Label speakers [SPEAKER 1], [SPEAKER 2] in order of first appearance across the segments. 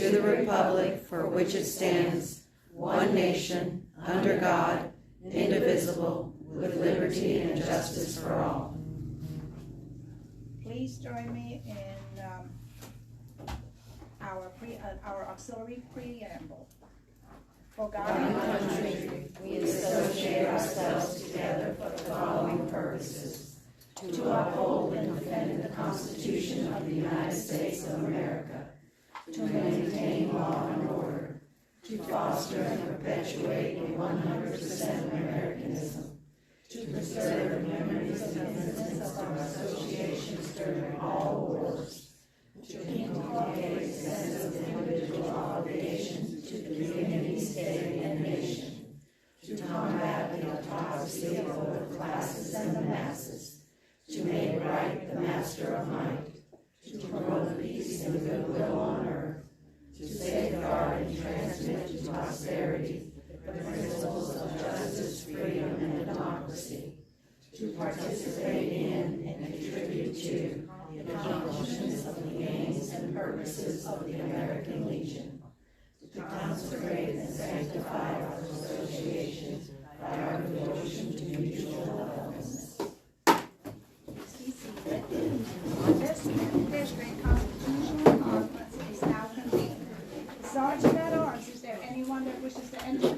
[SPEAKER 1] to the republic for which it stands, one nation, under God, indivisible, with liberty and justice for all.
[SPEAKER 2] Please join me in our auxiliary preamble. For God and country,
[SPEAKER 1] we associate ourselves together for the following purposes: to uphold and defend the Constitution of the United States of America, to maintain law and order, to foster and perpetuate a 100% Americanism, to preserve the memories and innocence of our associations during all wars, to inculcate a sense of individual obligation to the community, state, and nation, to combat the autocracy of both classes and the masses, to make right the master of might, to promote peace and goodwill on earth, to safeguard and transmit to posterity the principles of justice, freedom, and democracy, to participate in and contribute to the accomplishments of the aims and purposes of the American Legion, to consecrate and sanctify our associations by our devotion to mutual helpfulness.
[SPEAKER 2] Our district constitutional conference is now convened. Sergeant at Arms, is there anyone that wishes to enter?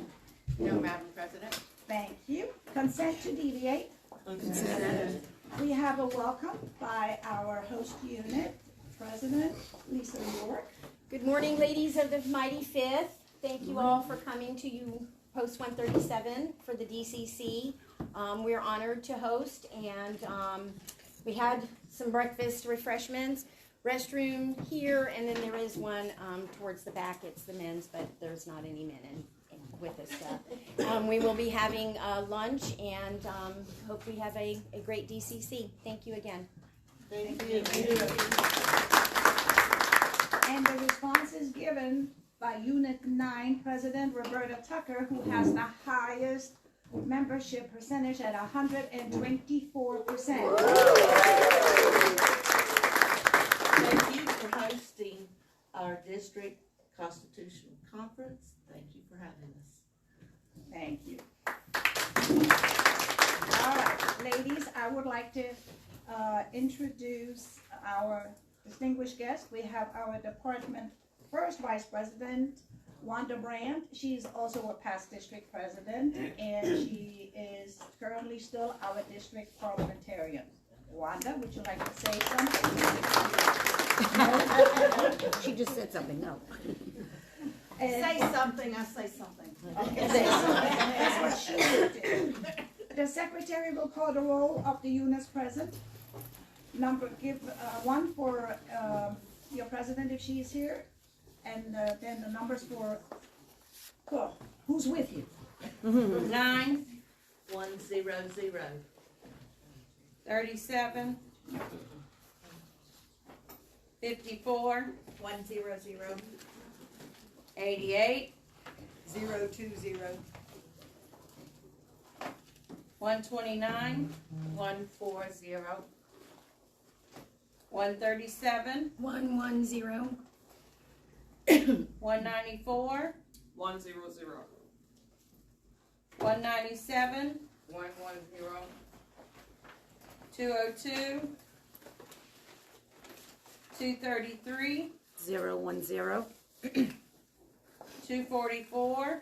[SPEAKER 3] No, Madam President.
[SPEAKER 2] Thank you. Consent to deviate.
[SPEAKER 3] Consent.
[SPEAKER 2] We have a welcome by our host unit, President Lisa York.
[SPEAKER 4] Good morning, ladies of the Mighty Fifth. Thank you all for coming to Post 137 for the DCC. We're honored to host, and we had some breakfast refreshments, restroom here, and then there is one towards the back. It's the men's, but there's not any men with us. We will be having lunch, and hope we have a great DCC. Thank you again.
[SPEAKER 3] Thank you.
[SPEAKER 2] And the response is given by Unit 9 President Roberta Tucker, who has the highest membership percentage at 124%.
[SPEAKER 5] Thank you for hosting our district constitutional conference. Thank you for having us.
[SPEAKER 2] Thank you. All right, ladies, I would like to introduce our distinguished guest. We have our department first vice president, Wanda Brand. She's also a past district president, and she is currently still our district parliamentarian. Wanda, would you like to say something?
[SPEAKER 6] No. She just said something, no.
[SPEAKER 3] Say something, I say something.
[SPEAKER 2] Okay, that's what she did. The secretary will call the roll of the units present. Give one for your president if she is here, and then the numbers for who's with you.
[SPEAKER 3] 9,
[SPEAKER 5] 100.
[SPEAKER 3] 37, 54,
[SPEAKER 6] 100.
[SPEAKER 3] 88,
[SPEAKER 6] 020.
[SPEAKER 3] 129, 140, 137,
[SPEAKER 4] 110.
[SPEAKER 3] 194,
[SPEAKER 6] 100.
[SPEAKER 3] 197,
[SPEAKER 6] 110.
[SPEAKER 3] 202, 233,
[SPEAKER 6] 010.
[SPEAKER 3] 244,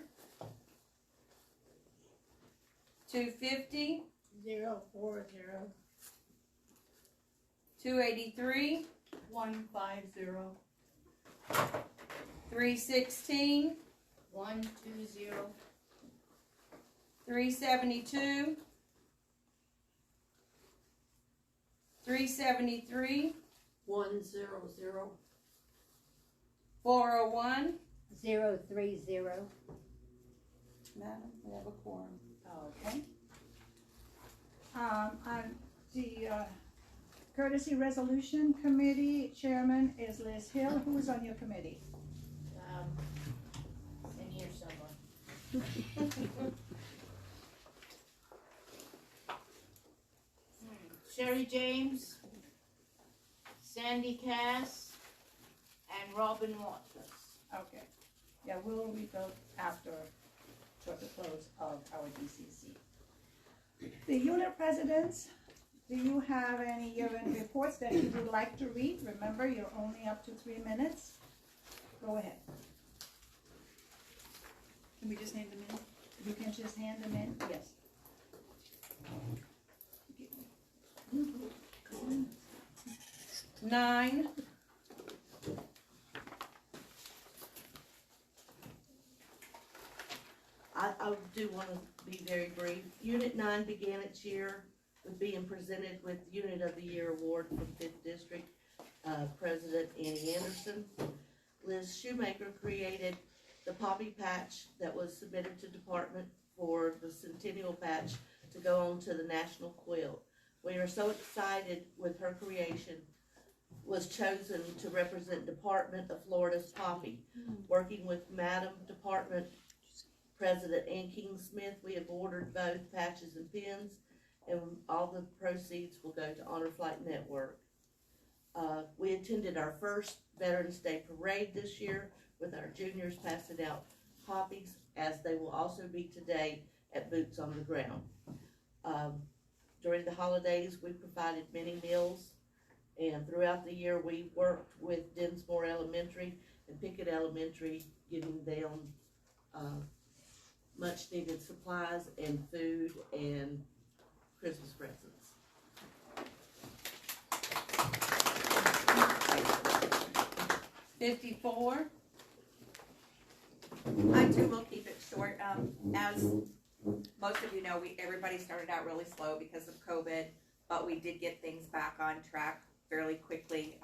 [SPEAKER 3] 250,
[SPEAKER 5] 040.
[SPEAKER 3] 283,
[SPEAKER 5] 150.
[SPEAKER 3] 316,
[SPEAKER 5] 120.
[SPEAKER 3] 372, 373,
[SPEAKER 5] 100.
[SPEAKER 3] 401.
[SPEAKER 4] 030.
[SPEAKER 3] Madam, we have a quorum.
[SPEAKER 2] Okay. The Courtesy Resolution Committee Chairman is Liz Hill. Who is on your committee?
[SPEAKER 5] In here somewhere. Sherry James, Sandy Cass, and Robin Watless.
[SPEAKER 2] Okay. Yeah, we'll rebuild after, toward the close of our DCC. The unit presidents, do you have any year-end reports that you would like to read? Remember, you're only up to 3 minutes. Go ahead.
[SPEAKER 6] Can we just hand them in?
[SPEAKER 2] You can just hand them in, yes.
[SPEAKER 5] Nine. I do want to be very brief. Unit 9 began its year with being presented with Unit of the Year Award from 5th District President Annie Anderson. Liz Shoemaker created the poppy patch that was submitted to department for the centennial patch to go on to the national quilt. We are so excited with her creation. Was chosen to represent Department of Florida's poppy. Working with Madam Department President Ann King Smith, we have ordered both patches and pins, and all the proceeds will go to Honor Flight Network. We attended our first Veterans Day Parade this year with our juniors passing out poppies, as they will also be today at Boots on the Ground. During the holidays, we provided many meals, and throughout the year, we worked with Dinsmore Elementary and Pickett Elementary, giving them much needed supplies and food and Christmas presents.
[SPEAKER 7] $54.
[SPEAKER 8] I too will keep it short. As most of you know, everybody started out really slow because of COVID, but we did get things back on track fairly quickly.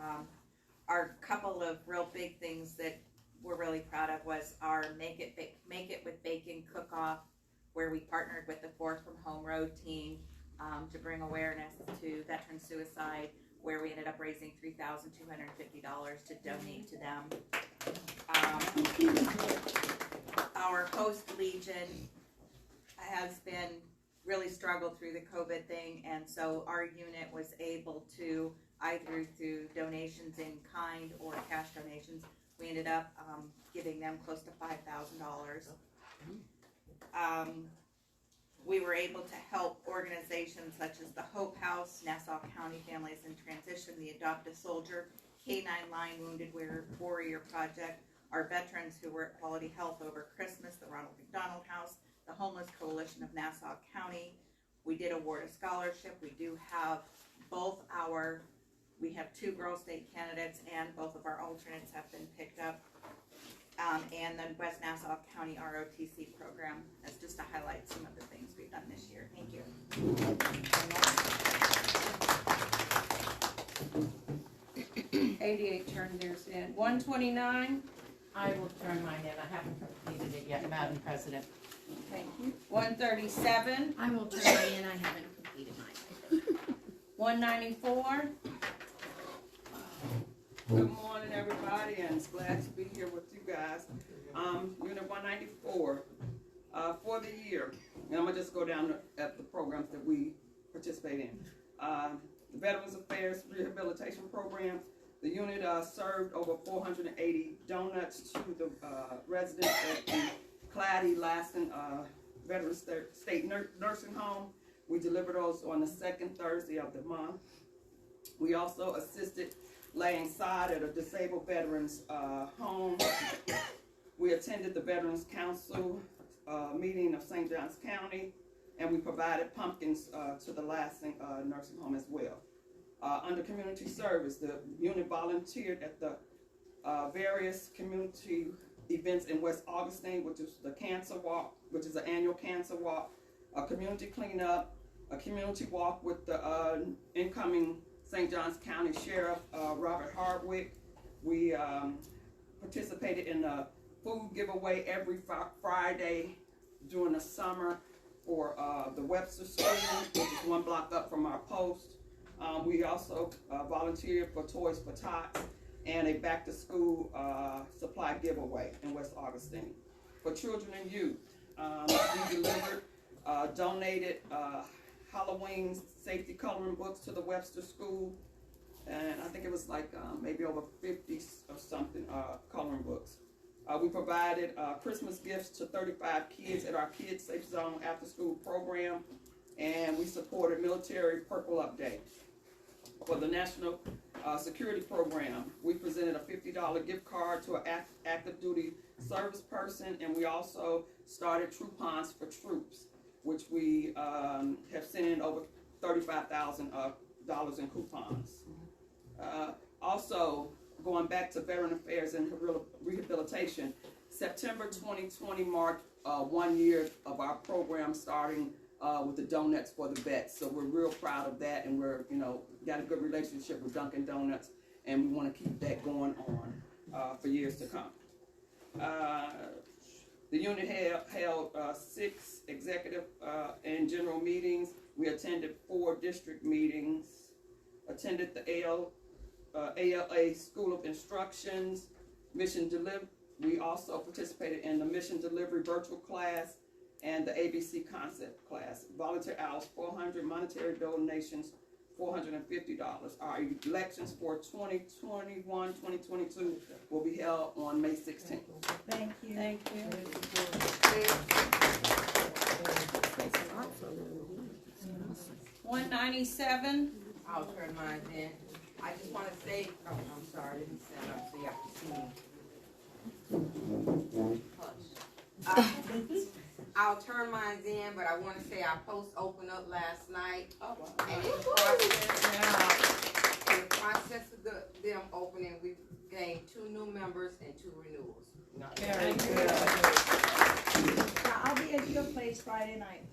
[SPEAKER 8] Our couple of real big things that we're really proud of was our Make It with Bacon cook-off, where we partnered with the Fourth from Home Road team to bring awareness to veteran suicide, where we ended up raising $3,250 to donate to them. Our host Legion has been really struggled through the COVID thing, and so our unit was able to, either through donations in kind or cash donations, we ended up giving them close to $5,000. We were able to help organizations such as the Hope House, Nassau County Families in Transition, the Adopt a Soldier, K-9 Line Wounded Warrior Project, our veterans who were at Quality Health over Christmas, the Ronald McDonald House, the Homeless Coalition of Nassau County. We did award a scholarship. We do have we have 2 Girl State candidates, and both of our alternates have been picked up. And the West Nassau County ROTC program. That's just to highlight some of the things we've done this year. Thank you.
[SPEAKER 7] 88 turned theirs in. 129.
[SPEAKER 9] I will turn mine in. I haven't completed it yet, Madam President.
[SPEAKER 7] Thank you. 137.
[SPEAKER 4] I will turn mine in. I haven't completed mine.
[SPEAKER 7] 194.
[SPEAKER 6] Good morning, everybody, and it's glad to be here with you guys. Unit 194, for the year, and I'm gonna just go down at the programs that we participate in. The Veterans Affairs Rehabilitation Program, the unit served over 480 donuts to the residents at the Clady Laston Veterans State Nursing Home. We delivered those on the second Thursday of the month. We also assisted laying sod at a disabled veterans home. We attended the Veterans Council meeting of St. Johns County, and we provided pumpkins to the Lansing nursing home as well. Under community service, the unit volunteered at the various community events in West Augustine, which is the Cancer Walk, which is an annual cancer walk, a community cleanup, a community walk with the incoming St. Johns County Sheriff Robert Hardwick. We participated in a food giveaway every Friday during the summer for the Webster School, which is 1 block up from our post. We also volunteered for Toys for Tots and a back to school supply giveaway in West Augustine. For children and youth, we delivered, donated Halloween safety coloring books to the Webster School, and I think it was like maybe over 50 or something coloring books. We provided Christmas gifts to 35 kids at our Kids Safe Zone after school program, and we supported Military Purple Up Day. For the National Security Program, we presented a $50 gift card to an active duty service person, and we also started Troupons for Troops, which we have sent in over $35,000 in coupons. Also, going back to Veteran Affairs and Rehabilitation, September 2020 marked 1 year of our program starting with the donuts for the vets. So we're real proud of that, and we're, got a good relationship with Dunkin' Donuts, and we want to keep that going on for years to come. The unit held 6 executive and general meetings. We attended 4 district meetings, attended the ALA School of Instructions, Mission Delivery. We also participated in the Mission Delivery virtual class and the ABC concept class. Volunteer hours, 400, monetary donations, $450. Our elections for 2021-2022 will be held on May 16th.
[SPEAKER 2] Thank you.
[SPEAKER 7] Thank you. 197.
[SPEAKER 10] I'll turn mine in. I just want to say, I'm sorry, I didn't stand up so you have to see me. Hush. I'll turn mine in, but I want to say our post opened up last night.
[SPEAKER 6] Oh, wow.
[SPEAKER 10] And in the process of them opening, we gained 2 new members and 2 renewals.
[SPEAKER 7] Very good.
[SPEAKER 2] Now, I'll be at your place Friday night.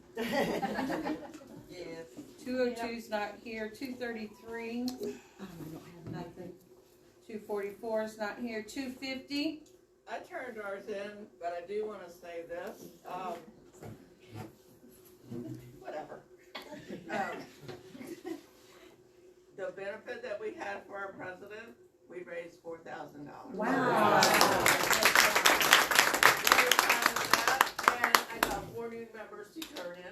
[SPEAKER 10] Yes.
[SPEAKER 7] 202's not here. 233. 244 is not here. 250.
[SPEAKER 3] I turned ours in, but I do want to say this. Whatever. The benefit that we had for our president, we raised $4,000.
[SPEAKER 2] Wow.
[SPEAKER 3] Very proud of that, and I got 4 new members to turn in.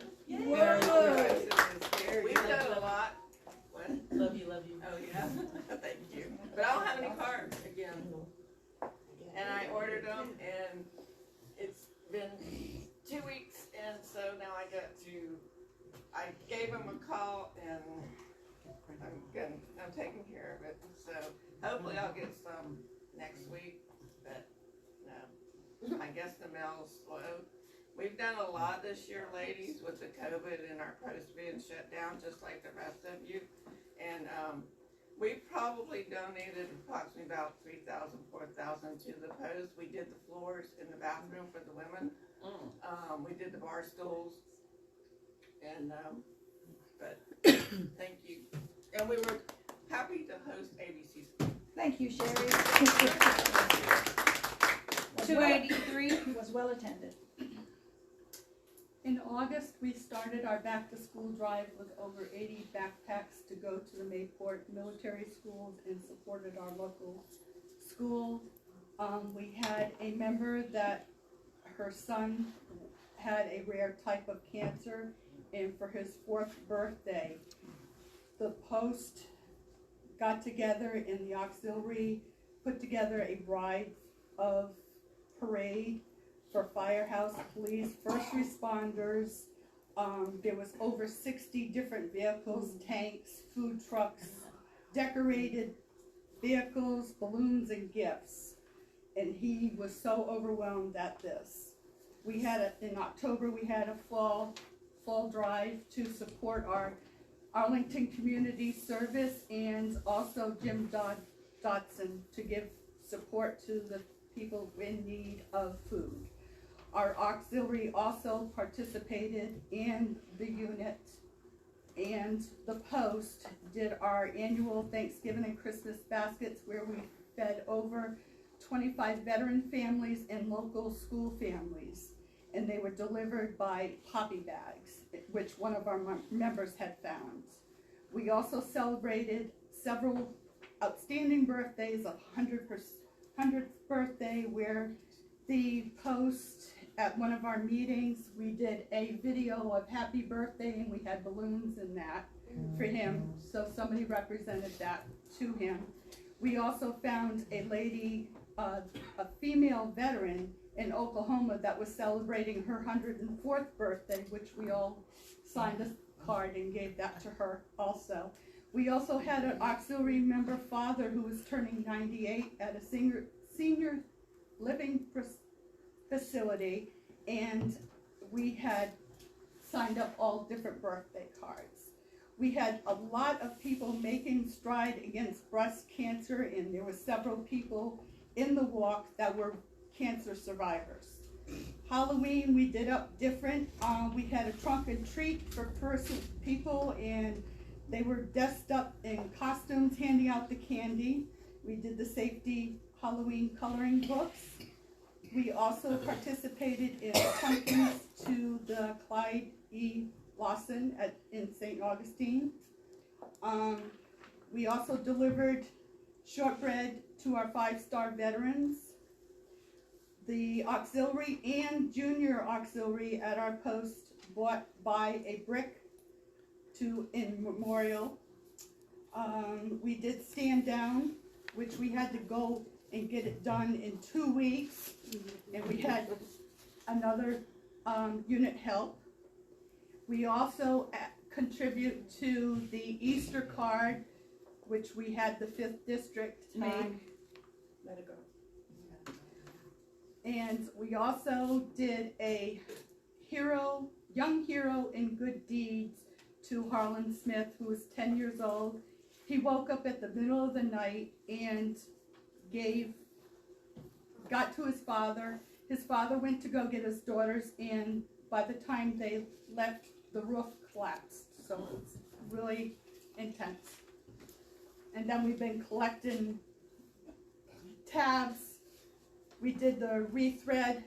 [SPEAKER 7] Very good.
[SPEAKER 3] We've done a lot. What?
[SPEAKER 5] Love you, love you.
[SPEAKER 3] Oh, yeah? Thank you. But I don't have any cards again. And I ordered them, and it's been 2 weeks, and so now I gave them a call, and I'm taking care of it. So hopefully I'll get some next week, but no, I guess the mail's slow. We've done a lot this year, ladies, with the COVID and our post being shut down, just like the rest of you. And we probably donated approximately about $3,000, $4,000 to the post. We did the floors in the bathroom for the women. We did the bar stools. And, but thank you. And we were happy to host ABC.
[SPEAKER 2] Thank you, Sherry.
[SPEAKER 7] 283.
[SPEAKER 2] Was well attended.
[SPEAKER 11] In August, we started our back-to-school drive with over 80 backpacks to go to the Mayport military schools and supported our local school. We had a member that her son had a rare type of cancer, and for his 4th birthday, the post got together and the auxiliary put together a ride of parade for firehouse, police, first responders. There was over 60 different vehicles, tanks, food trucks, decorated vehicles, balloons, and gifts. And he was so overwhelmed at this. We had in October, we had a fall drive to support our Arlington Community Service and also Jim Dodson to give support to the people in need of food. Our auxiliary also participated in the unit, and the post did our annual Thanksgiving and Christmas baskets where we fed over 25 veteran families and local school families, and they were delivered by poppy bags, which one of our members had found. We also celebrated several outstanding birthdays of 100th birthday, where the post at one of our meetings, we did a video of happy birthday and we had balloons in that for him, so somebody represented that to him. We also found a lady a female veteran in Oklahoma that was celebrating her 104th birthday, which we all signed a card and gave that to her also. We also had an auxiliary member father who was turning 98 at a senior living facility, and we had signed up all different birthday cards. We had a lot of people making stride against breast cancer, and there were several people in the walk that were cancer survivors. Halloween we did up different. We had a trunk and treat for people, and they were dressed up in costumes handing out the candy. We did the safety Halloween coloring books. We also participated in pumpkins to the Clyde E. Lawson in St. Augustine. We also delivered shortbread to our 5-star veterans. The auxiliary and junior auxiliary at our post buy a brick in memorial. We did stand down, which we had to go and get it done in 2 weeks, and we had another unit help. We also contribute to the Easter card, which we had the 5th district make. Let it go. And we also did a young hero in good deeds to Harlan Smith, who was 10 years old. He woke up at the middle of the night and got to his father. His father went to go get his daughters, and by the time they left, the roof collapsed. So it's really intense. And then we've been collecting tabs. We did the rethread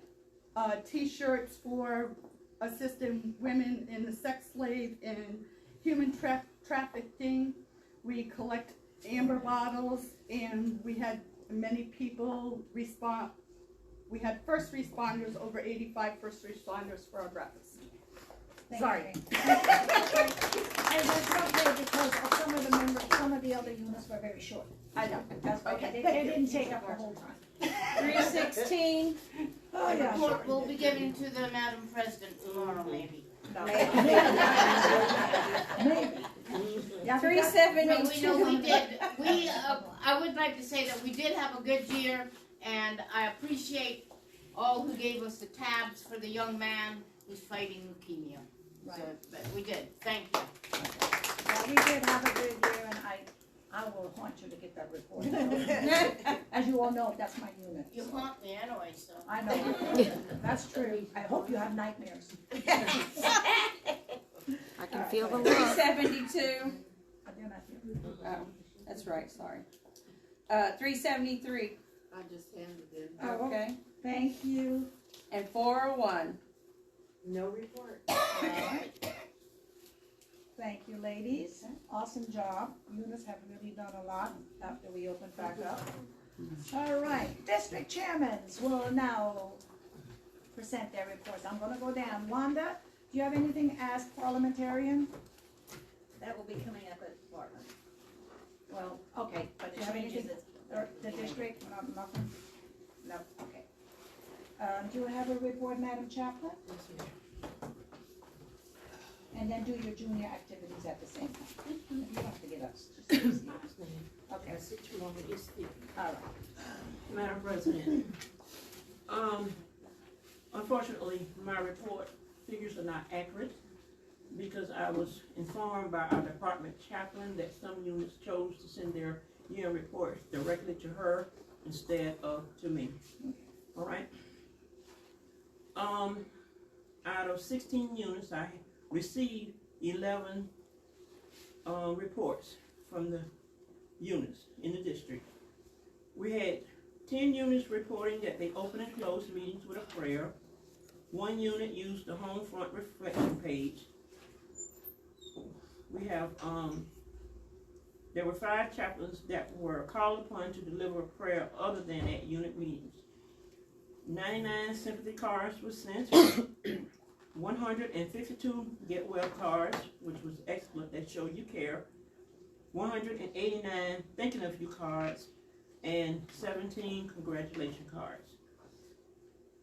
[SPEAKER 11] t-shirts for assisting women in the sex slave and human trafficking. We collect amber bottles, and we had many people respond. We had first responders, over 85 first responders for our breakfast. Sorry.
[SPEAKER 2] And that's okay because of some of the members, some of the other units were very short.
[SPEAKER 11] I know.
[SPEAKER 2] That's okay. They didn't take up the whole time.
[SPEAKER 7] 316.
[SPEAKER 2] Oh, yeah.
[SPEAKER 9] Report will be given to the Madam President tomorrow, maybe.
[SPEAKER 2] Maybe. Yeah,
[SPEAKER 7] 372.
[SPEAKER 9] We did, I would like to say that we did have a good year, and I appreciate all who gave us the tabs for the young man who's fighting leukemia. So, but we did, thank you.
[SPEAKER 2] Yeah, we did have a good year, and I will haunt you to get that report. As you all know, that's my unit.
[SPEAKER 9] You haunt me anyway, so.
[SPEAKER 2] I know. That's true. I hope you have nightmares.
[SPEAKER 1] I can feel the love.
[SPEAKER 7] 372.
[SPEAKER 2] I do not hear.
[SPEAKER 7] Oh, that's right, sorry. 373.
[SPEAKER 3] I just handed in.
[SPEAKER 7] Okay.
[SPEAKER 2] Thank you.
[SPEAKER 7] And 401.
[SPEAKER 3] No report.
[SPEAKER 2] Thank you, ladies. Awesome job. Units have really done a lot after we opened back up. All right, district chairmans will now present their reports. I'm gonna go down. Wanda, do you have anything as parliamentarian?
[SPEAKER 12] That will be coming up at department.
[SPEAKER 2] Well, okay, but do
[SPEAKER 12] It
[SPEAKER 2] you have
[SPEAKER 12] changes
[SPEAKER 2] anything?
[SPEAKER 12] it.
[SPEAKER 2] Or the district, nothing? No, okay. Do you have a report, Madam Chaplain? And then do your junior activities at the same time. You don't have to get up. Okay, all right.
[SPEAKER 13] Madam President, unfortunately, my report figures are not accurate because I was informed by our department chaplain that some units chose to send their year reports directly to her instead of to me. All right. Out of 16 units, I received 11 reports from the units in the district. We had 10 units reporting that they opened and closed meetings with a prayer. 1 unit used the home front reflection page. We have, there were 5 chaplains that were called upon to deliver a prayer other than at unit meetings. 99 sympathy cards were sent. 152 get well cards, which was excellent, that show you care. 189 thinking of you cards, and 17 congratulation cards.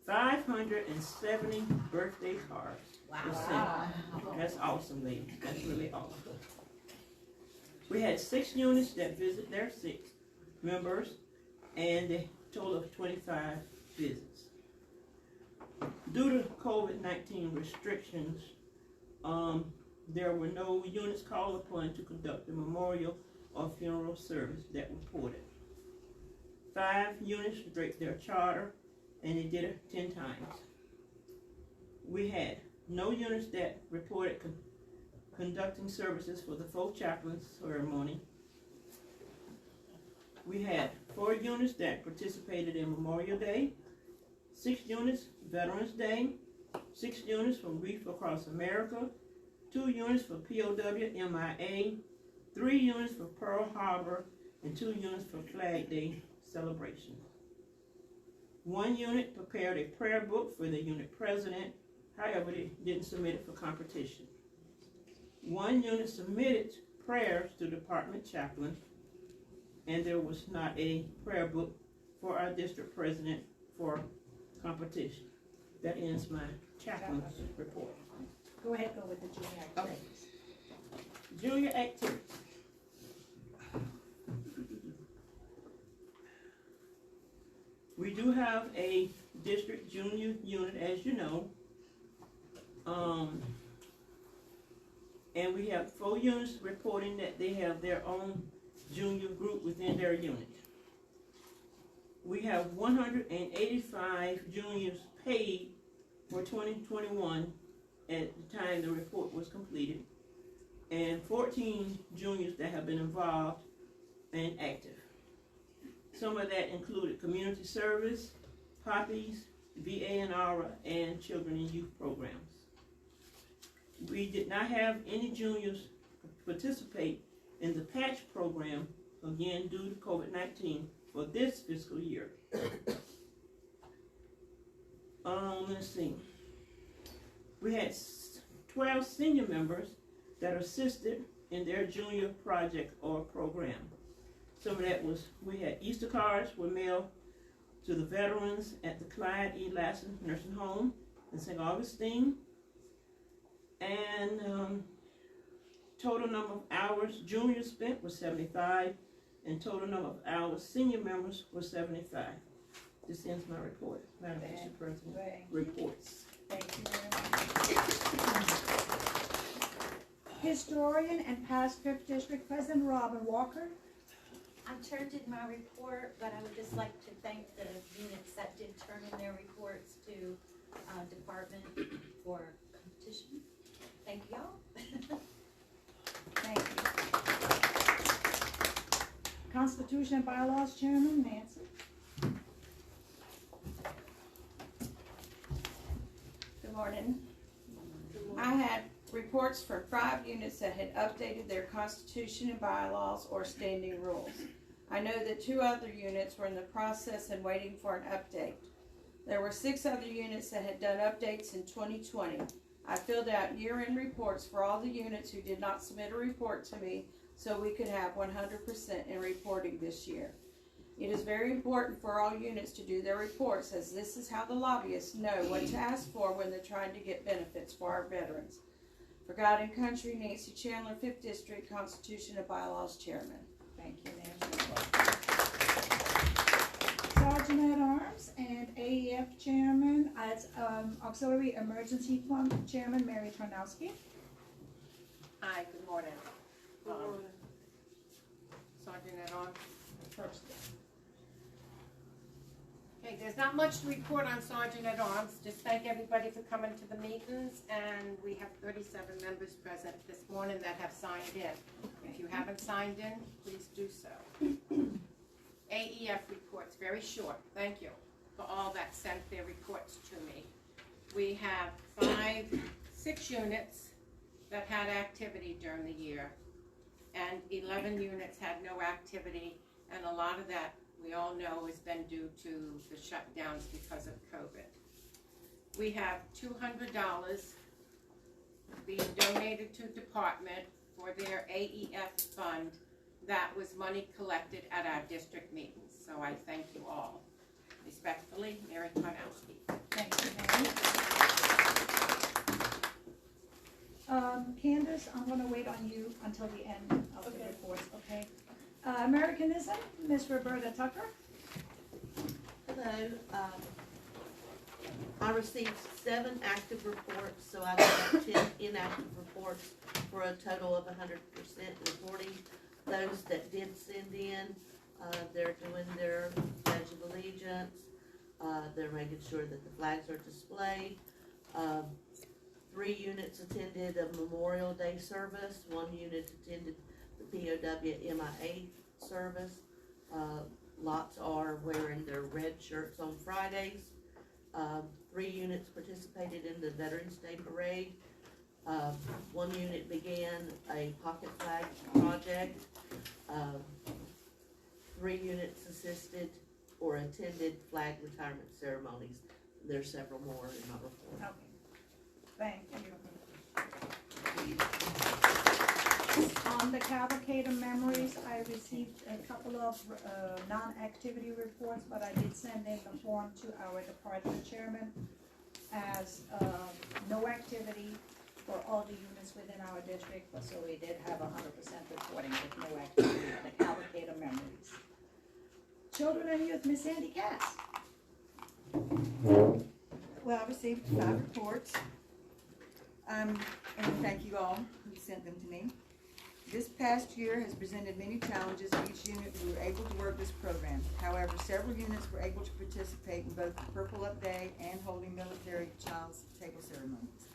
[SPEAKER 13] 570 birthday cards were sent. That's awesome, ladies. That's really awesome. We had 6 units that visit their 6 members, and a total of 25 visits. Due to COVID-19 restrictions, there were no units called upon to conduct a memorial or funeral service that reported. 5 units break their charter, and they did it 10 times. We had no units that reported conducting services for the full chaplain ceremony. We had 4 units that participated in Memorial Day, 6 units Veterans Day, 6 units from Reef Across America, 2 units for POW MIA, 3 units for Pearl Harbor, and 2 units for Flag Day celebration. 1 unit prepared a prayer book for the unit president, however, they didn't submit it for competition. 1 unit submitted prayers to department chaplain, and there was not a prayer book for our district president for competition. That ends my chaplain's report.
[SPEAKER 2] Go ahead, go with the junior activities.
[SPEAKER 13] Junior activities. We do have a district junior unit, as you know. And we have 4 units reporting that they have their own junior group within their unit. We have 185 juniors paid for 2021 at the time the report was completed, and 14 juniors that have been involved and active. Some of that included community service, poppies, VA&R, and children and youth programs. We did not have any juniors participate in the patch program, again due to COVID-19, for this fiscal year. Let's see. We had 12 senior members that assisted in their junior project or program. Some of that was, we had Easter cards were mailed to the veterans at the Clyde E. Lassen Nursing Home in St. Augustine. And total number of hours juniors spent was 75, and total number of hours senior members was 75. This ends my report. Madam Vice President, reports.
[SPEAKER 2] Thank you very much. Historian and past 5th District President Robin Walker.
[SPEAKER 12] I turned in my report, but I would just like to thank the units that did turn in their reports to department for competition. Thank you all.
[SPEAKER 2] Thank you. Constitution and Bylaws Chairman Nancy.
[SPEAKER 7] Good morning. I had reports for 5 units that had updated their constitution and bylaws or standing rules. I know that 2 other units were in the process and waiting for an update. There were 6 other units that had done updates in 2020. I filled out year-end reports for all the units who did not submit a report to me so we could have 100% in reporting this year. It is very important for all units to do their reports, as this is how the lobbyists know what to ask for when they're trying to get benefits for our veterans. For God and Country, Nancy Chandler, 5th District, Constitution and Bylaws Chairman.
[SPEAKER 2] Thank you, Nancy. Sergeant at Arms and AEF Chairman, as Auxiliary Emergency Fund Chairman Mary Tarnowski.
[SPEAKER 14] Hi, good morning. Sergeant at Arms.
[SPEAKER 2] First.
[SPEAKER 14] Okay, there's not much to report on Sergeant at Arms. Just thank everybody for coming to the meetings, and we have 37 members present this morning that have signed in. If you haven't signed in, please do so. AEF reports, very short. Thank you for all that sent their reports to me. We have 6 units that had activity during the year, and 11 units had no activity, and a lot of that we all know has been due to the shutdowns because of COVID. We have $200 being donated to department for their AEF fund, that was money collected at our district meetings. So I thank you all. Respectfully, Mary Karnowski.
[SPEAKER 2] Thank you, Mary. Candace, I'm gonna wait on you until the end of the reports, okay? Americanism, Miss Roberta Tucker.
[SPEAKER 5] Hello, I received 7 active reports, so I've got 10 inactive reports for a total of 100% reporting. Those that did send in, they're doing their Pledge of Allegiance, they're making sure that the flags are displayed. 3 units attended a Memorial Day service, 1 unit attended the POW MIA service. Lots are wearing their red shirts on Fridays. 3 units participated in the Veterans Day Parade. 1 unit began a pocket flag project. 3 units assisted or attended flag retirement ceremonies. There's several more in my report.
[SPEAKER 2] Okay, thank you. On the Cavalcade of Memories, I received a couple of non-activity reports, but I did send in the form to our department chairman as no activity for all the units within our district, but so we did have 100% reporting with no activity on the Cavalcade of Memories. Children and Youth, Miss Sandy Cass.
[SPEAKER 15] Well, I received 5 reports, and thank you all who sent them to me. This past year has presented many challenges for each unit who were able to work this program. However, several units were able to participate in both the Purple Up Day and holding military child's table ceremonies.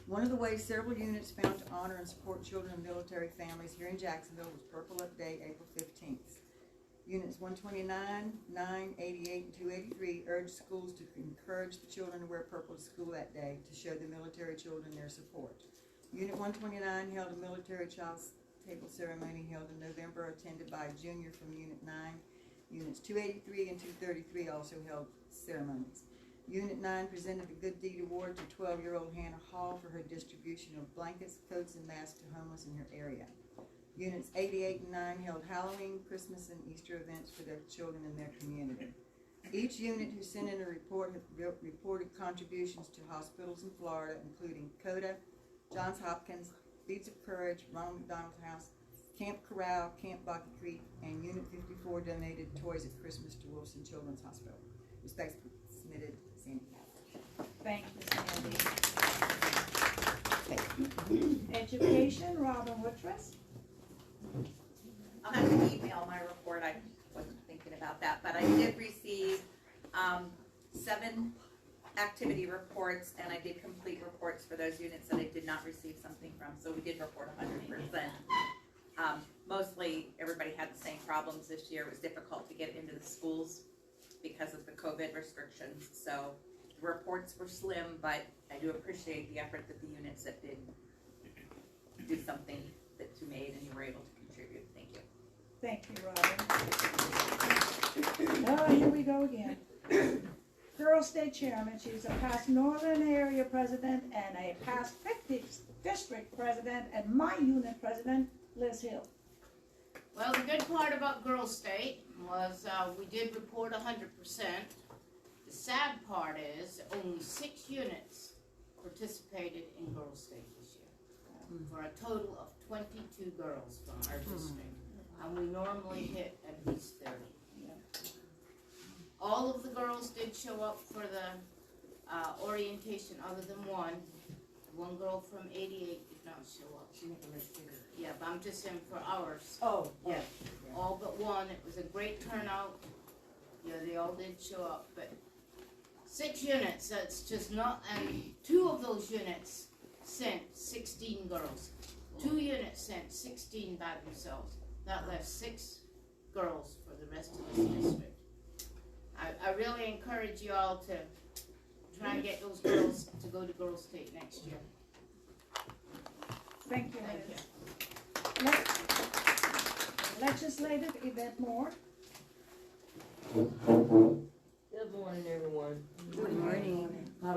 [SPEAKER 15] One of the ways several units found to honor and support children of military families here in Jacksonville was Purple Up Day, April 15th. Units 129, 9, 88, and 283 urged schools to encourage the children to wear purple to school that day to show the military children their support. Unit 129 held a military child's table ceremony held in November, attended by a junior from Unit 9. Units 283 and 233 also held ceremonies. Unit 9 presented the Good Deed Award to 12-year-old Hannah Hall for her distribution of blankets, coats, and masks to homeless in her area. Units 88 and 9 held Halloween, Christmas, and Easter events for their children in their community. Each unit who sent in a report have reported contributions to hospitals in Florida, including CODA, Johns Hopkins, Beads of Courage, Ronald McDonald House, Camp Corral, Camp Bucket Creek, and Unit 54 donated toys at Christmas to Wilson Children's Hospital. Respectfully submitted, Sandy Cass.
[SPEAKER 2] Thank you, Sandy. Education, Robin Woodruff.
[SPEAKER 8] I'll have to email my report. I wasn't thinking about that, but I did receive 7 activity reports, and I did complete reports for those units that I did not receive something from, so we did report 100%. Mostly everybody had the same problems this year. It was difficult to get into the schools because of the COVID restrictions, so the reports were slim, but I do appreciate the effort that the units that did do something that you made and you were able to contribute. Thank you.
[SPEAKER 2] Thank you, Robin. Oh, here we go again. Girl State Chairman, she's a past Northern Area President and a past 50th District President and my unit President, Liz Hill.
[SPEAKER 9] Well, the good part about Girls State was we did report 100%. The sad part is only 6 units participated in Girls State this year, for a total of 22 girls from our district, and we normally hit at least 30. All of the girls did show up for the orientation other than one. One girl from 88 did not show up. Yeah, but I'm just saying for ours.
[SPEAKER 15] Oh,
[SPEAKER 9] yeah. All but one. It was a great turnout. Yeah, they all did show up, but 6 units, that's just not, and 2 of those units sent 16 girls. 2 units sent 16 by themselves. That left 6 girls for the rest of this district. I really encourage you all to try and get those girls to go to Girls State next year.
[SPEAKER 2] Thank you, Liz. Legislative Yvette Moore.
[SPEAKER 16] Good morning, everyone.
[SPEAKER 2] Good morning.
[SPEAKER 16] I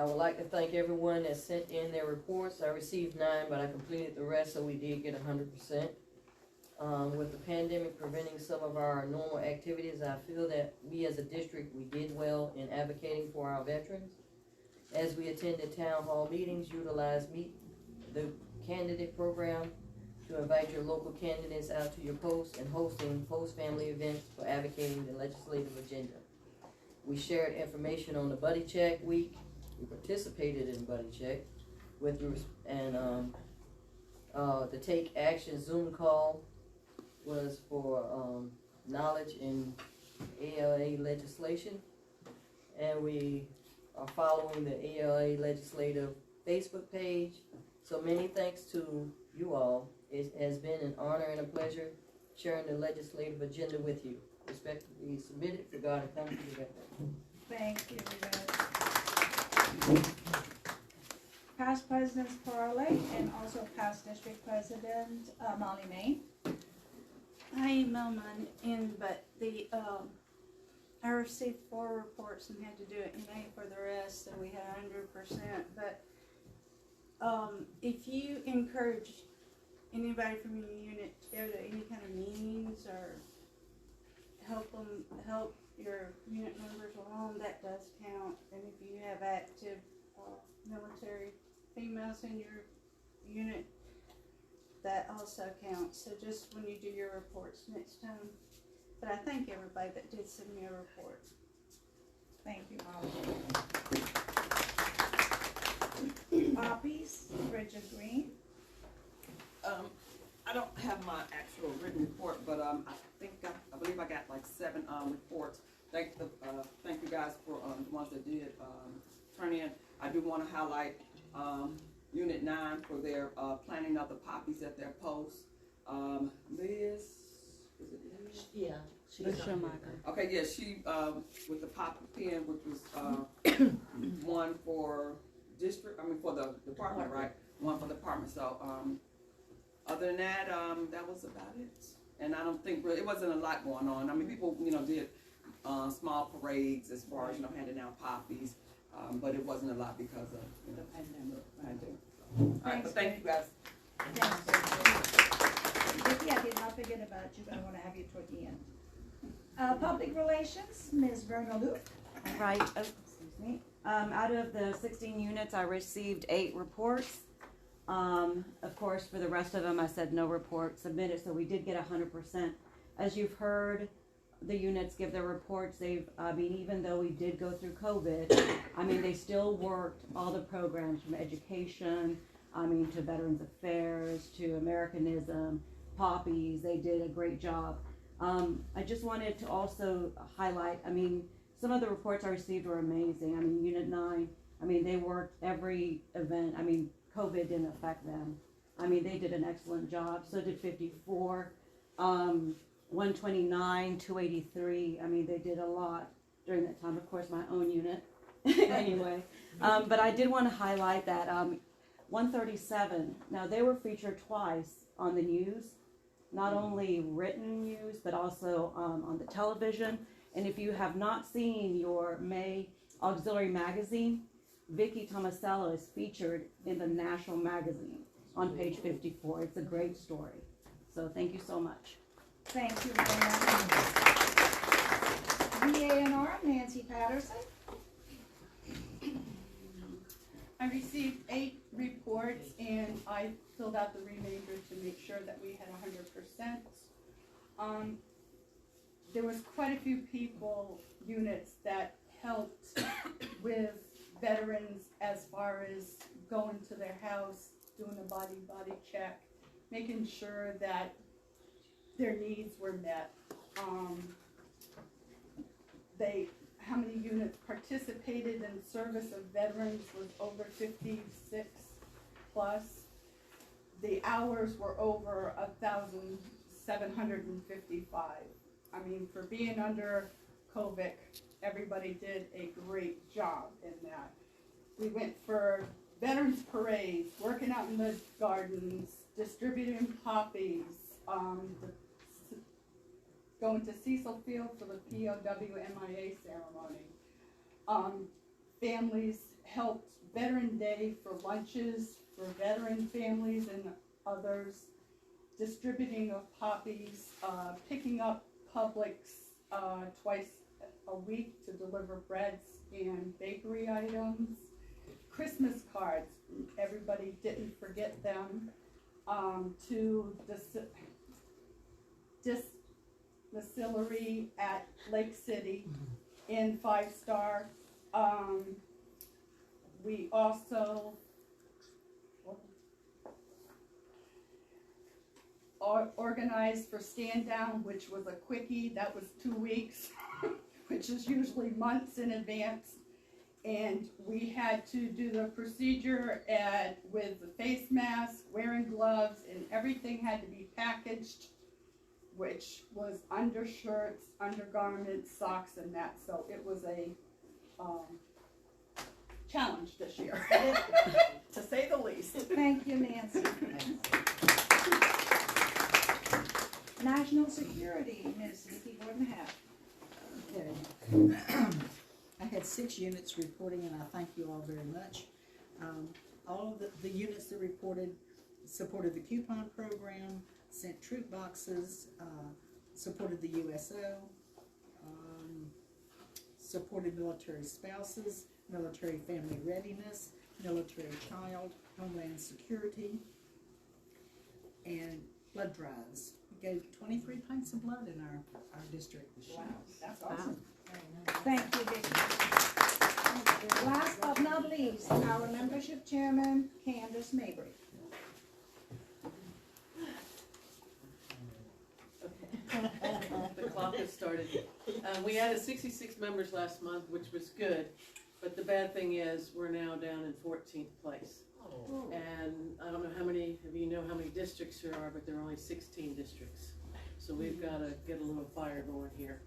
[SPEAKER 16] would like to thank everyone that sent in their reports. I received 9, but I completed the rest, so we did get 100%. With the pandemic preventing some of our normal activities, I feel that we as a district, we did well in advocating for our veterans. As we attended town hall meetings, utilized Meet the Candidate program to invite your local candidates out to your posts and hosting post-family events for advocating the legislative agenda. We shared information on the Buddy Check Week. We participated in Buddy Check the Take Action Zoom call was for knowledge in ALA legislation, and we are following the ALA legislative Facebook page. So many thanks to you all. It has been an honor and a pleasure sharing the legislative agenda with you. Respectfully submitted for God and country together.
[SPEAKER 2] Thank you, Yvette. Past Presidents Farley and also past District President Molly May.
[SPEAKER 7] I emailed mine in, but I received 4 reports and had to do it in May for the rest, so we had 100%. But if you encourage anybody from your unit to go to any kind of meetings or help your unit members along, that does count. And if you have active military females in your unit, that also counts. So just when you do your reports next time. But I thank everybody that did send me a report.
[SPEAKER 2] Thank you, Molly. Poppies, Bridget Green.
[SPEAKER 6] I don't have my actual written report, but I believe I got like 7 reports. Thank you guys for the ones that did turn in. I do want to highlight Unit 9 for their planting of the poppies at their posts. Liz, is it Liz?
[SPEAKER 5] Yeah.
[SPEAKER 6] Okay, yeah, she with the poppy pen, which was one for for the department, right? One for the department. So other than that, that was about it. And I don't think really it wasn't a lot going on. I mean, people did small parades as far as handing out poppies, but it wasn't a lot because of the pandemic. All right, but thank you guys.
[SPEAKER 2] Vicki, I did not forget about you, but I want to have you toward the end. Public Relations, Ms. Verna Luke.
[SPEAKER 17] Right, excuse me. Out of the 16 units, I received 8 reports. Of course, for the rest of them, I said no report submitted, so we did get 100%. As you've heard, the units give their reports. Even though we did go through COVID, they still worked all the programs from education, to Veterans Affairs, to Americanism, poppies. They did a great job. I just wanted to also highlight, some of the reports I received were amazing. Unit 9, they worked every event. COVID didn't affect them. They did an excellent job. So did 54, 129, 283. They did a lot during that time. Of course, my own unit. Anyway, but I did want to highlight that 137. Now, they were featured twice on the news. Not only written news, but also on the television. And if you have not seen your May auxiliary magazine, Vicki Tomasello is featured in the national magazine on page 54. It's a great story. So thank you so much.
[SPEAKER 2] Thank you very much. VANR, Nancy Patterson.
[SPEAKER 11] I received 8 reports and I filled out the remainder to make sure that we had 100%. There was quite a few units that helped with veterans as far as going to their house, doing a body check, making sure that their needs were met. How many units participated in service of veterans was over 56 plus. The hours were over 1,755. For being under COVID, everybody did a great job in that. We went for veterans parades, working out in the gardens, distributing poppies, going to Cecil Field for the POW MIA ceremony. Families helped Veteran Day for lunches for veteran families and others. distributing of poppies, picking up Publix twice a week to deliver breads and bakery items, Christmas cards, everybody didn't forget them, to distillery at Lake City in 5-star. We also organized for stand down, which was a quickie. That was 2 weeks, which is usually months in advance. And we had to do the procedure with the face mask, wearing gloves, and everything had to be packaged, which was undershirts, undergarments, socks, and that. So it was a challenge this year, to say the least.
[SPEAKER 2] Thank you, Nancy. National Security, Ms. Nikki Gordon-Happ.
[SPEAKER 18] Okay. I had 6 units reporting, and I thank you all very much. All of the units that reported supported the coupon program, sent troop boxes, supported the USO, supported military spouses, military family readiness, military child, homeland security, and blood drives. We gave 23 pints of blood in our district this year.
[SPEAKER 2] Wow, that's awesome. Thank you, Vicki. Last but not least, our membership chairman, Candace Mabry.
[SPEAKER 19] The clock has started. We added 66 members last month, which was good, but the bad thing is we're now down in 14th place. And I don't know how many of you know how many districts there are, but there are only 16 districts. So we've got to get a little fire going here.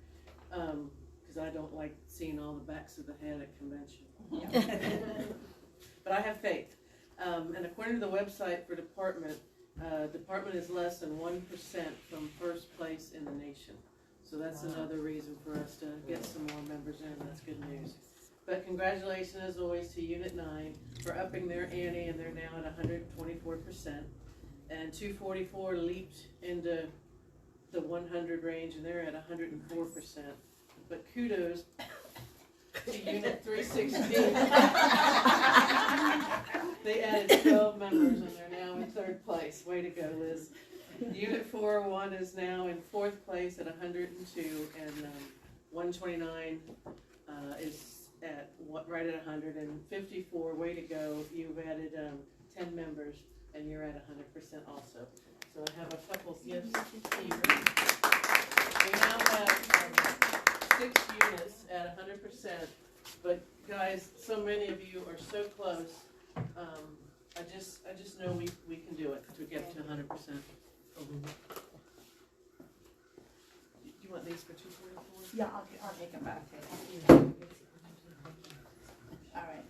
[SPEAKER 19] Because I don't like seeing all the backs of the head at convention. But I have faith. And according to the website for department is less than 1% from first place in the nation. So that's another reason for us to get some more members in. That's good news. But congratulations, as always, to Unit 9 for upping their ante, and they're now at 124%. And 244 leaped into the 100 range, and they're at 104%. But kudos to Unit 316. They added 12 members, and they're now in 3rd place. Way to go, Liz. Unit 401 is now in 4th place at 102, and 129 is at right at 154. Way to go! You've added 10 members, and you're at 100% also. So I have a couple gifts here. We now have 6 units at 100%. But guys, so many of you are so close. I just know we can do it to get to 100%. Do you want these for 244?
[SPEAKER 2] Yeah, I'll take them back. All right.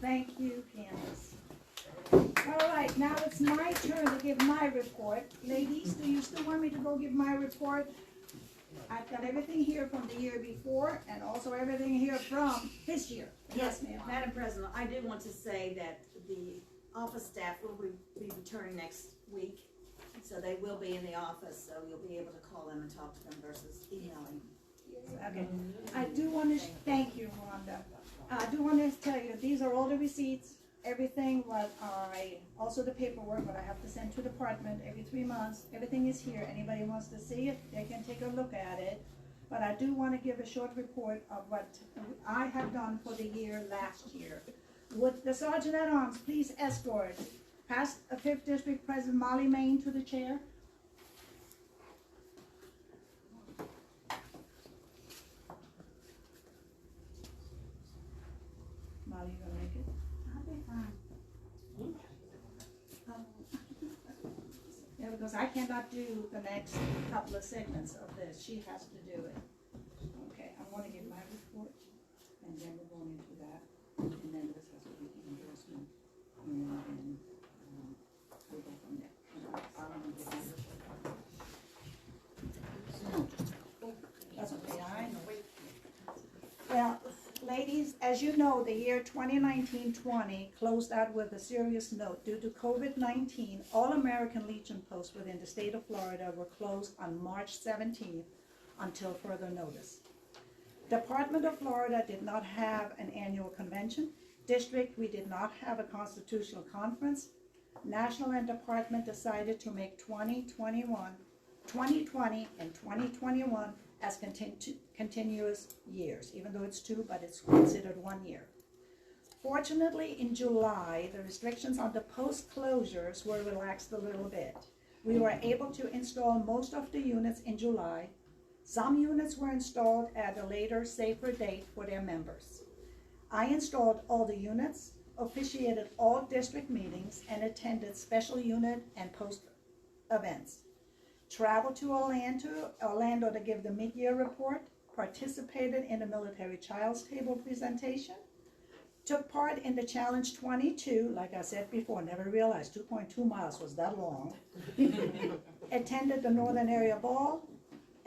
[SPEAKER 2] Thank you, Candace. All right, now it's my turn to give my report. Ladies, do you still want me to go give my report? I've got everything here from the year before and also everything here from this year.
[SPEAKER 20] Yes, ma'am. Madam President, I did want to say that the office staff will be returning next week. So they will be in the office, so you'll be able to call them and talk to them versus emailing.
[SPEAKER 2] Okay. I do want to thank you, Rhonda. I do want to tell you, these are all the receipts, everything what also the paperwork what I have to send to the department every 3 months. Everything is here. Anybody wants to see it, they can take a look at it. But I do want to give a short report of what I have done for the year last year. Would the Sergeant at Arms please escort past 5th District President Molly Main to the chair? Molly, you gonna make it? I'll be fine. Yeah, because I cannot do the next couple of segments of this. She has to do it. Okay, I want to give my report, and then we're going into that, and then this has to be the endorsement, and then we'll go from there. That's okay, all right? Well, ladies. Ladies, as you know, the year 2019-20 closed out with a serious note. Due to COVID-19, all American Legion posts within the state of Florida were closed on March 17th until further notice. Department of Florida did not have an annual convention. District, we did not have a constitutional conference. National and department decided to make 2020 and 2021 as continuous years, even though it's two, but it's considered 1 year. Fortunately, in July, the restrictions on the post closures were relaxed a little bit. We were able to install most of the units in July. Some units were installed at a later, safer date for their members. I installed all the units, officiated all district meetings, and attended special unit and post events. Traveled to Orlando to give the mid-year report, participated in the military child's table presentation, took part in the Challenge 22, like I said before, never realized 2.2 miles was that long, attended the Northern Area Ball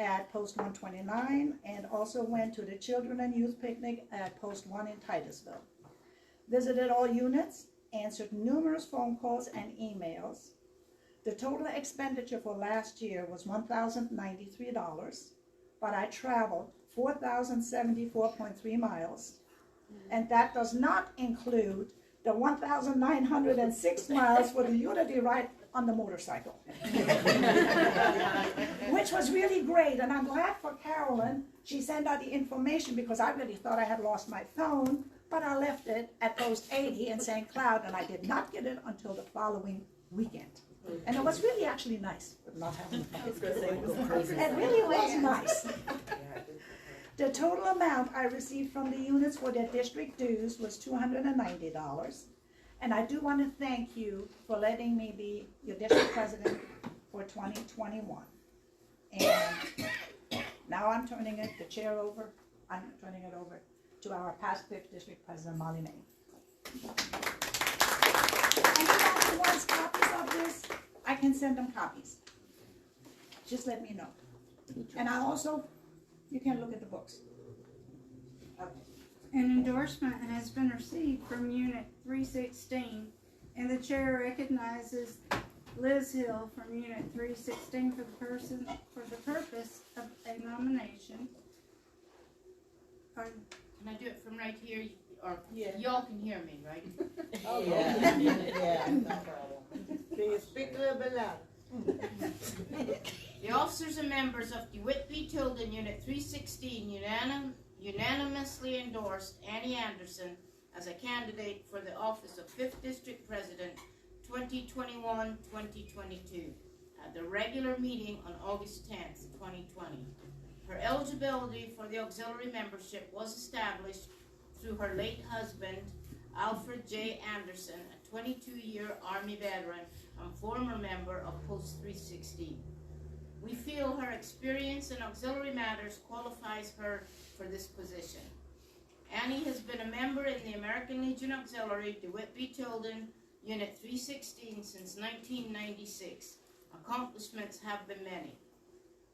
[SPEAKER 2] at Post 129, and also went to the Children and Youth Picnic at Post 1 in Titusville. Visited all units, answered numerous phone calls and emails. The total expenditure for last year was $1,093, but I traveled 4,074.3 miles, and that does not include the 1,906 miles for the Unity ride on the motorcycle, which was really great, and I'm glad for Carolyn. She sent out the information because I really thought I had lost my phone, but I left it at Post 80 in St. Cloud, and I did not get it until the following weekend. And it was really actually nice, but not having fun. It really was nice. The total amount I received from the units for their district dues was $290. And I do want to thank you for letting me be your district president for 2021. And now I'm turning the chair over. I'm turning it over to our past 5th district president, Molly May. Anyone who wants copies of this, I can send them copies. Just let me know. And I also, you can look at the books. Okay.
[SPEAKER 7] An endorsement has been received from Unit 316, and the chair recognizes Liz Hill from Unit 316 for the purpose of a nomination.
[SPEAKER 9] Can I do it from right here? Or y'all can hear me, right?
[SPEAKER 10] Oh, yeah, no problem. Can you speak a little bit louder?
[SPEAKER 9] The officers and members of DeWitt B. Tilden Unit 316 unanimously endorsed Annie Anderson as a candidate for the office of 5th District President 2021-2022 at the regular meeting on August 10th, 2020. Her eligibility for the auxiliary membership was established through her late husband, Alfred J. Anderson, a 22-year Army veteran and former member of Post 316. We feel her experience in auxiliary matters qualifies her for this position. Annie has been a member in the American Legion Auxiliary, DeWitt B. Tilden, Unit 316 since 1996. Accomplishments have been many.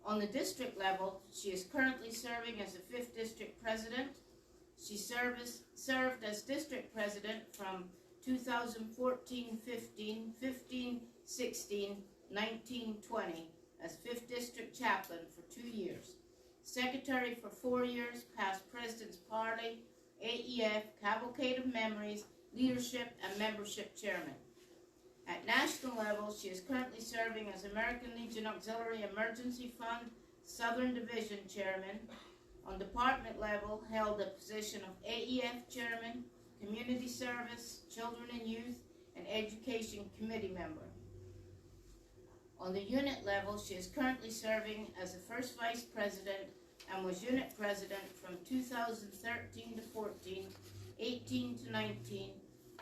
[SPEAKER 9] On the district level, she is currently serving as the 5th District President. She served as District President from 2014-15, 15-16, 19-20 as 5th District Chaplain for 2 years. Secretary for 4 years, past President's Party, AEF, Cavalcade of Memories, Leadership, and Membership Chairman. At national level, she is currently serving as American Legion Auxiliary Emergency Fund Southern Division Chairman. On department level, held the position of AEF Chairman, Community Service, Children and Youth, and Education Committee Member. On the unit level, she is currently serving as the First Vice President and was Unit President from 2013 to 14, 18 to 19,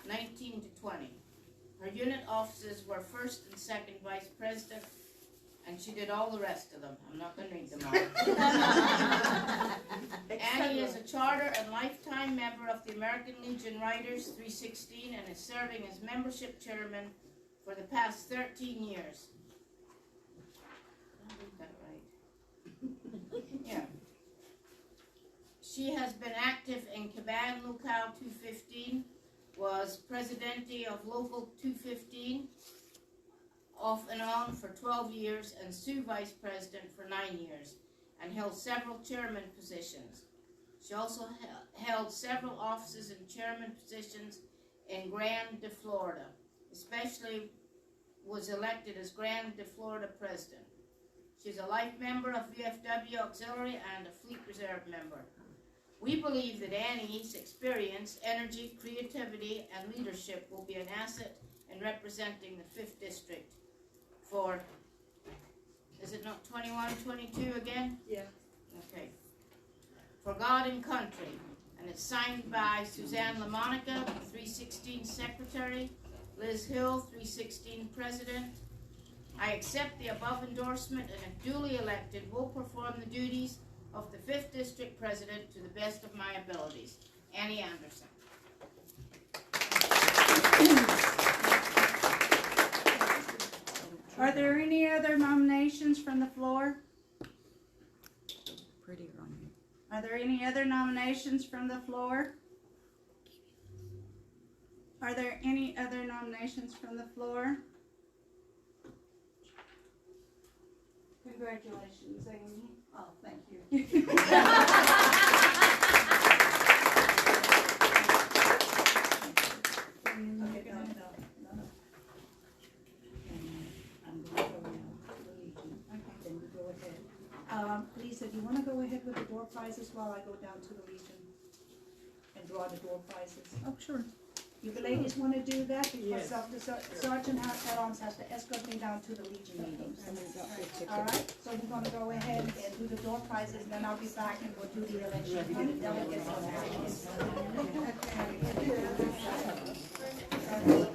[SPEAKER 9] 19 to 20. Her unit offices were First and Second Vice President, and she did all the rest of them. I'm not going to read them all. Annie is a charter and lifetime member of the American Legion Riders 316 and is serving as membership chairman for the past 13 years. Did I read that right? Yeah. She has been active in Caban Local 215, was Presidente of Local 215, off and on for 12 years, and Sue Vice President for 9 years, and held several chairman positions. She also held several offices and chairman positions in Grande, Florida, especially was elected as Grande, Florida President. She's a life member of VFW Auxiliary and a Fleet Reserve member. We believe that Annie's experience, energy, creativity, and leadership will be an asset in representing the 5th District for, is it not 21, 22 again?
[SPEAKER 7] Yeah.
[SPEAKER 9] Okay. For God and Country, and it's signed by Suzanne LaMonica, 316 Secretary, Liz Hill, 316 President. I accept the above endorsement and if duly elected will perform the duties of the 5th District President to the best of my abilities. Annie Anderson.
[SPEAKER 2] Are there any other nominations from the floor?
[SPEAKER 17] Pretty wrong.
[SPEAKER 2] Are there any other nominations from the floor? Are there any other nominations from the floor? Congratulations, Amy.
[SPEAKER 20] Oh, thank you.
[SPEAKER 2] Okay, no.
[SPEAKER 20] I'm going to go now to the Legion.
[SPEAKER 2] Okay.
[SPEAKER 20] Then you go ahead.
[SPEAKER 2] Lisa, do you want to go ahead with the door prizes while I go down to the Legion and draw the door prizes?
[SPEAKER 15] Oh, sure.
[SPEAKER 2] You ladies want to do that? Because
[SPEAKER 15] Yes.
[SPEAKER 2] the Sergeant at Arms has to escort me down to the Legion meetings. All right, so we're going to go ahead and do the door prizes, and then I'll be back and we'll do the election of the delegates. Okay.